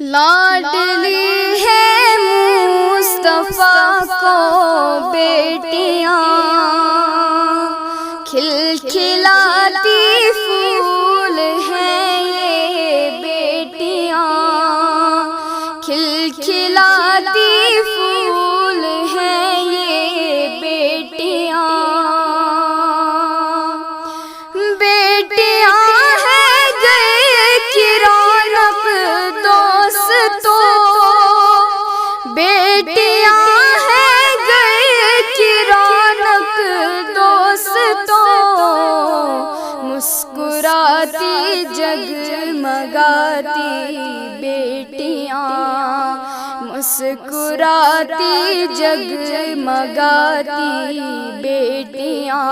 لاڈلی ہے مصطفیٰ کو بیٹیاں، کھلکھلاتی پھول ہیں یہ بیٹیاں، کھلکھلاتی پھول ہیں یہ بیٹیاں، بیٹیاں ہیں گئے کی رونق دوستوں، بیٹیاں ہیں گئے کی رونق دوستوں، مسکراتی جگمگاتی بیٹیاں، مسکراتی جگمگاتی بیٹیاں،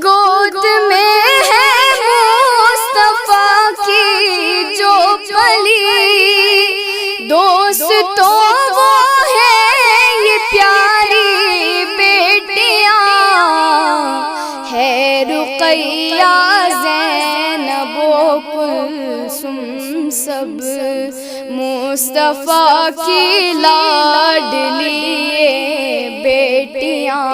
گود میں ہے مصطفیٰ کی جو پلی، دوستوں وہ ہے یہ پیاری بیٹیاں، ہے رقیہ زینب و کلثوم سب مصطفیٰ کی لاڈلی یہ بیٹیاں،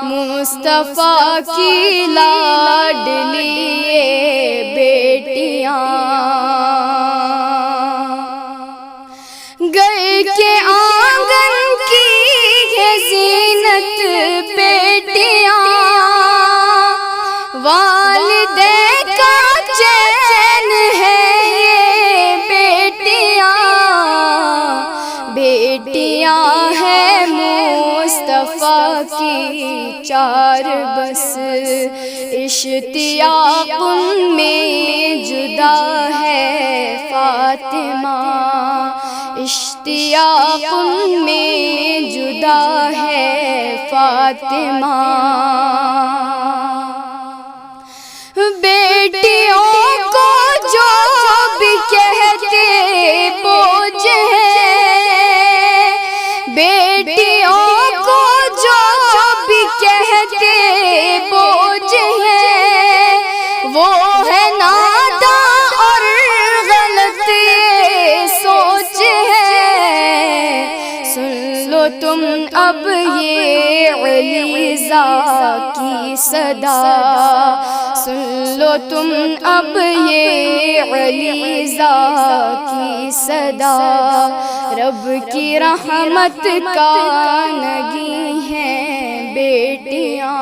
مصطفیٰ کی لاڈلی یہ بیٹیاں، گھر کے آنگن کی ہے زینت بیٹیاں، والدے کا چین ہے یہ بیٹیاں، بیٹیاں ہیں مصطفیٰ کی چار بس، اشتیاق ان میں جدا ہے فاطمہ، اشتیاق ان میں جدا ہے فاطمہ، بیٹیوں کو جو بھی کہتے بوجھ ہے، بیٹیوں کو جو بھی کہتے بوجھ ہے، وہ ہے ناداں اور غلط سوچ ہے، سن لو تم اب یہ علیزہ کی صدا، سن لو تم اب یہ علیزہ کی صدا، رب کی رحمت کا نگیں ہیں بیٹیاں،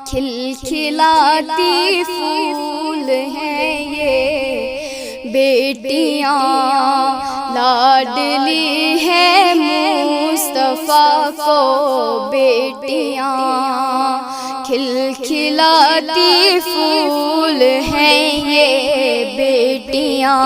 کھلکھلاتی پھول ہیں یہ بیٹیاں، لاڈلی ہے مصطفیٰ کو بیٹیاں، کھلکھلاتی پھول ہیں یہ بیٹیاں۔